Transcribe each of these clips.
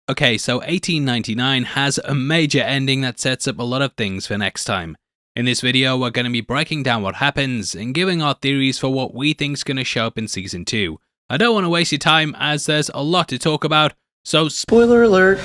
Okay, so 1899 has a major ending that sets up a lot of things for next time. In this video, we're going to be breaking down what happens and giving our theories for what we think is going to show up in Season 2. I don't want to waste your time as there's a lot to talk about, so spoiler alert.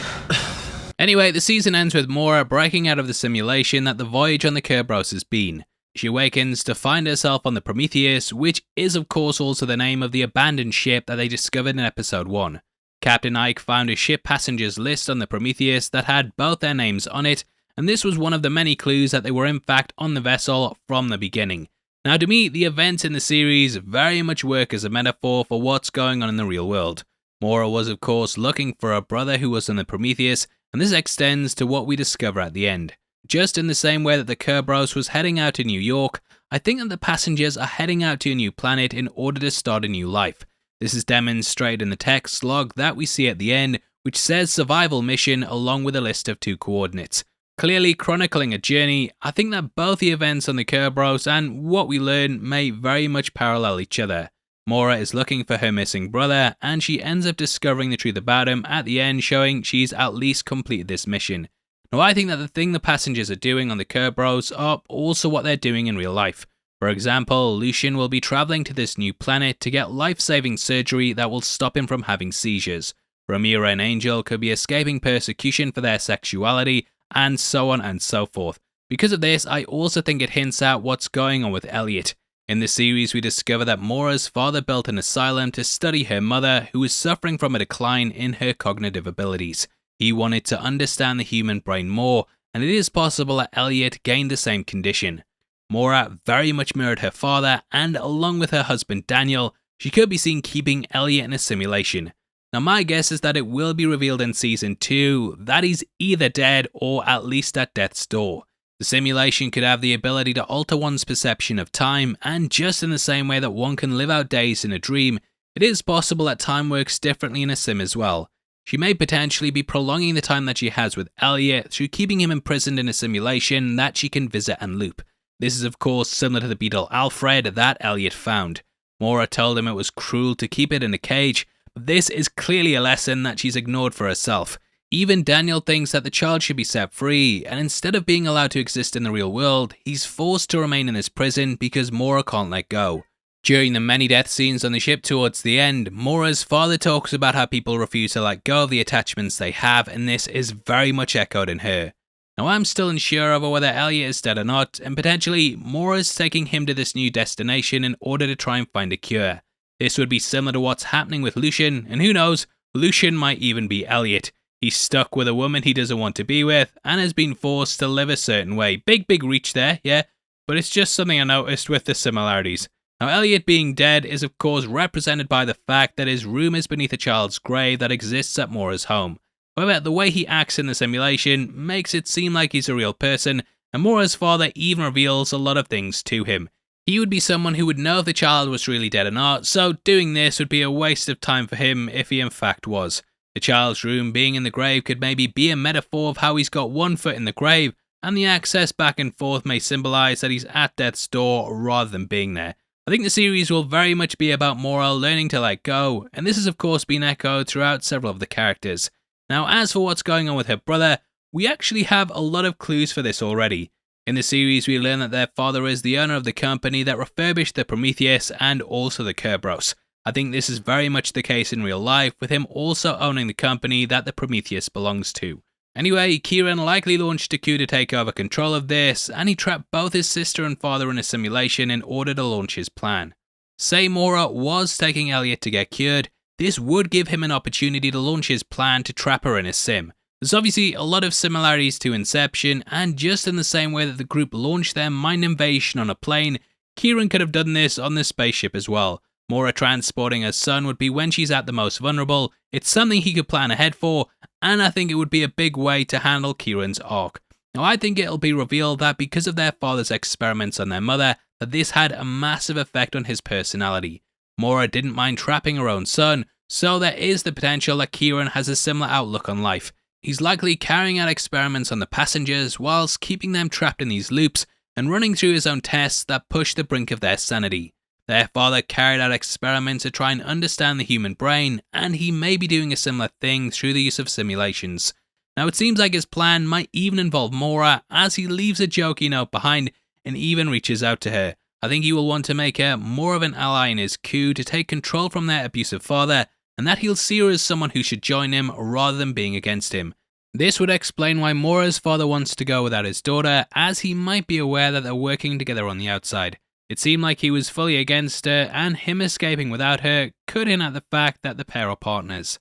Anyway, the season ends with Maura breaking out of the simulation that the voyage on the Kerberos has been. She awakens to find herself on the Prometheus, which is of course also the name of the abandoned ship that they discovered in episode 1. Captain Ike found a ship passengers list on the Prometheus that had both their names on it, and this was one of the many clues that they were in fact on the vessel from the beginning. Now to me, the events in the series very much work as a metaphor for what's going on in the real world. Maura was of course looking for her brother who was on the Prometheus, and this extends to what we discover at the end. Just in the same way that the Kerberos was heading out to New York, I think that the passengers are heading out to a new planet in order to start a new life. This is demonstrated in the text log that we see at the end, which says survival mission along with a list of 2 coordinates. Clearly chronicling a journey, I think that both the events on the Kerberos and what we learn may very much parallel each other. Maura is looking for her missing brother, and she ends up discovering the truth about him at the end, showing she's at least completed this mission. Now I think that the thing the passengers are doing on the Kerberos are also what they're doing in real life. For example, Lucian will be travelling to this new planet to get life-saving surgery that will stop him from having seizures. Ramira and Angel could be escaping persecution for their sexuality, and so on and so forth. Because of this, I also think it hints at what's going on with Elliot. In the series, we discover that Maura's father built an asylum to study her mother, who was suffering from a decline in her cognitive abilities. He wanted to understand the human brain more, and it is possible that Elliot gained the same condition. Maura very much mirrored her father, and along with her husband Daniel, she could be seen keeping Elliot in a simulation. Now my guess is that it will be revealed in Season 2 that he's either dead or at least at death's door. The simulation could have the ability to alter one's perception of time, and just in the same way that one can live out days in a dream, it is possible that time works differently in a sim as well. She may potentially be prolonging the time that she has with Elliot through keeping him imprisoned in a simulation that she can visit and loop. This is of course similar to the beetle Alfred that Elliot found. Maura told him it was cruel to keep it in a cage, but this is clearly a lesson that she's ignored for herself. Even Daniel thinks that the child should be set free, and instead of being allowed to exist in the real world, he's forced to remain in this prison because Maura can't let go. During the many death scenes on the ship towards the end, Maura's father talks about how people refuse to let go of the attachments they have, and this is very much echoed in her. Now I'm still unsure over whether Elliot is dead or not, and potentially Maura's taking him to this new destination in order to try and find a cure. This would be similar to what's happening with Lucian, and who knows, Lucian might even be Elliot. He's stuck with a woman he doesn't want to be with, and has been forced to live a certain way. Big reach there, yeah, but it's just something I noticed with the similarities. Now Elliot being dead is of course represented by the fact that his room is beneath a child's grave that exists at Maura's home. However, the way he acts in the simulation makes it seem like he's a real person, and Maura's father even reveals a lot of things to him. He would be someone who would know if the child was really dead or not, so doing this would be a waste of time for him if he in fact was. The child's room being in the grave could maybe be a metaphor of how he's got one foot in the grave, and the access back and forth may symbolise that he's at death's door rather than being there. I think the series will very much be about Maura learning to let go, and this has of course been echoed throughout several of the characters. Now as for what's going on with her brother, we actually have a lot of clues for this already. In the series we learn that their father is the owner of the company that refurbished the Prometheus and also the Kerberos. I think this is very much the case in real life, with him also owning the company that the Prometheus belongs to. Anyway, Ciaran likely launched a coup to take over control of this, and he trapped both his sister and father in a simulation in order to launch his plan. Say Maura was taking Elliot to get cured, this would give him an opportunity to launch his plan to trap her in a sim. There's obviously a lot of similarities to Inception, and just in the same way that the group launched their mind invasion on a plane, Ciaran could have done this on this spaceship as well. Maura transporting her son would be when she's at the most vulnerable. It's something he could plan ahead for, and I think it would be a big way to handle Ciaran's arc. Now I think it'll be revealed that because of their father's experiments on their mother, that this had a massive effect on his personality. Maura didn't mind trapping her own son, so there is the potential that Ciaran has a similar outlook on life. He's likely carrying out experiments on the passengers whilst keeping them trapped in these loops and running through his own tests that push the brink of their sanity. Their father carried out experiments to try and understand the human brain, and he may be doing a similar thing through the use of simulations. Now it seems like his plan might even involve Maura, as he leaves a jokey note behind and even reaches out to her. I think he will want to make her more of an ally in his coup to take control from their abusive father, and that he'll see her as someone who should join him rather than being against him. This would explain why Maura's father wants to go without his daughter, as he might be aware that they're working together on the outside. It seemed like he was fully against her, and him escaping without her could hint at the fact that the pair are partners.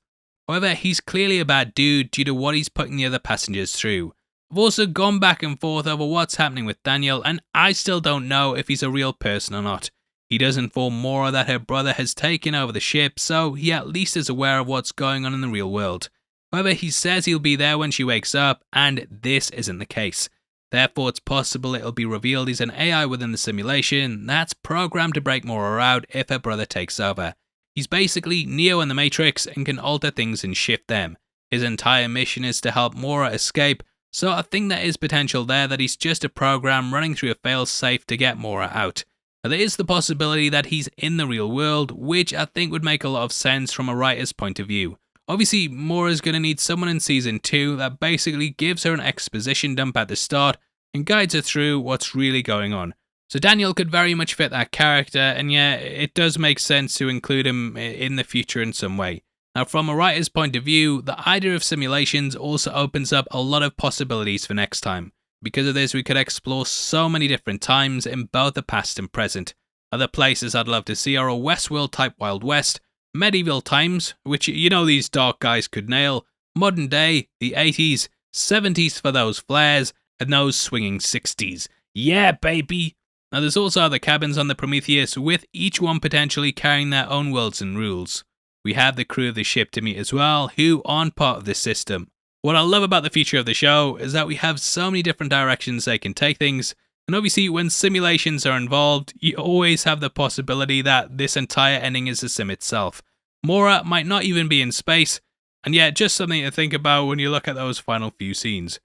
However, he's clearly a bad dude due to what he's putting the other passengers through. I've also gone back and forth over what's happening with Daniel, and I still don't know if he's a real person or not. He does inform Maura that her brother has taken over the ship, so he at least is aware of what's going on in the real world. However, he says he'll be there when she wakes up, and this isn't the case. Therefore, it's possible it'll be revealed he's an AI within the simulation that's programmed to break Maura out if her brother takes over. He's basically Neo in the Matrix and can alter things and shift them. His entire mission is to help Maura escape, so I think there is potential there that he's just a program running through a failsafe to get Maura out. Now, there is the possibility that he's in the real world, which I think would make a lot of sense from a writer's point of view. Obviously, Maura's going to need someone in Season 2 that basically gives her an exposition dump at the start and guides her through what's really going on. So Daniel could very much fit that character, and yeah, it does make sense to include him in the future in some way. Now, from a writer's point of view, the idea of simulations also opens up a lot of possibilities for next time. Because of this, we could explore so many different times in both the past and present. Other places I'd love to see are a Westworld type Wild West, medieval times, which you know these dark guys could nail, modern day, the 80s, 70s for those flares, and those swinging 60s. Yeah, baby! Now there's also other cabins on the Prometheus, with each one potentially carrying their own worlds and rules. We have the crew of the ship to meet as well, who aren't part of this system. What I love about the future of the show is that we have so many different directions they can take things, and obviously when simulations are involved, you always have the possibility that this entire ending is the sim itself. Maura might not even be in space, and yet just something to think about when you look at those final few scenes.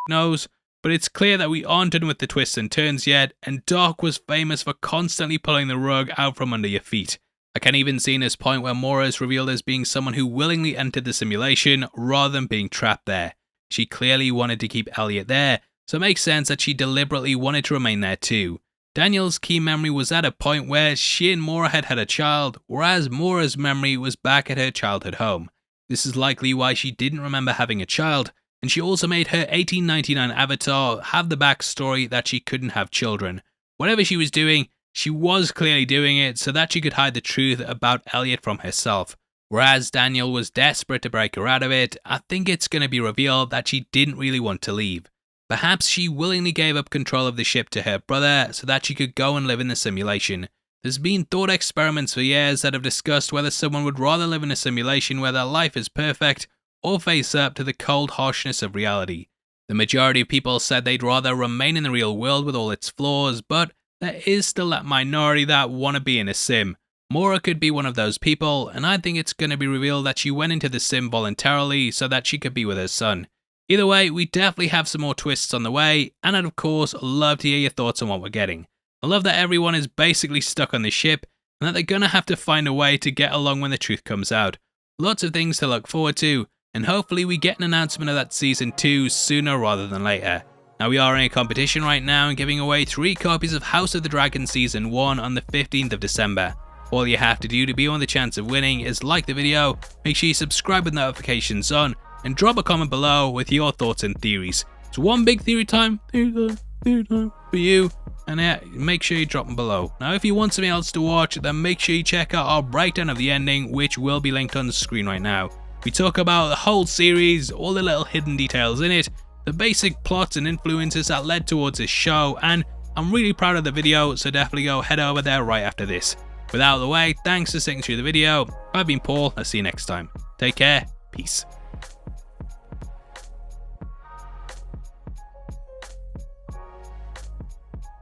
Knows, but it's clear that we aren't done with the twists and turns yet, and Doc was famous for constantly pulling the rug out from under your feet. I can even see this point where Maura is revealed as being someone who willingly entered the simulation rather than being trapped there. She clearly wanted to keep Elliot there, so it makes sense that she deliberately wanted to remain there too. Daniel's key memory was at a point where she and Maura had had a child, whereas Maura's memory was back at her childhood home. This is likely why she didn't remember having a child, and she also made her 1899 avatar have the backstory that she couldn't have children. Whatever she was doing, she was clearly doing it so that she could hide the truth about Elliot from herself. Whereas Daniel was desperate to break her out of it, I think it's going to be revealed that she didn't really want to leave. Perhaps she willingly gave up control of the ship to her brother so that she could go and live in the simulation. There's been thought experiments for years that have discussed whether someone would rather live in a simulation where their life is perfect or face up to the cold harshness of reality. The majority of people said they'd rather remain in the real world with all its flaws, but there is still that minority that want to be in a sim. Maura could be one of those people, and I think it's going to be revealed that she went into the sim voluntarily so that she could be with her son. Either way, we definitely have some more twists on the way, and I'd of course love to hear your thoughts on what we're getting. I love that everyone is basically stuck on the ship, and that they're going to have to find a way to get along when the truth comes out. Lots of things to look forward to, and hopefully we get an announcement of that Season 2 sooner rather than later. Now we are in a competition right now and giving away 3 copies of House of the Dragon Season 1 on the 15th of December. All you have to do to be on the chance of winning is like the video, make sure you subscribe with notifications on, and drop a comment below with your thoughts and theories. It's one big theory time for you, and yeah, make sure you drop them below. Now if you want something else to watch, then make sure you check out our breakdown of the ending, which will be linked on the screen right now. We talk about the whole series, all the little hidden details in it, the basic plots and influences that led towards this show, and I'm really proud of the video, so definitely go head over there right after this. With that out of the way, thanks for sitting through the video. I've been Paul, I'll see you next time. Take care, peace.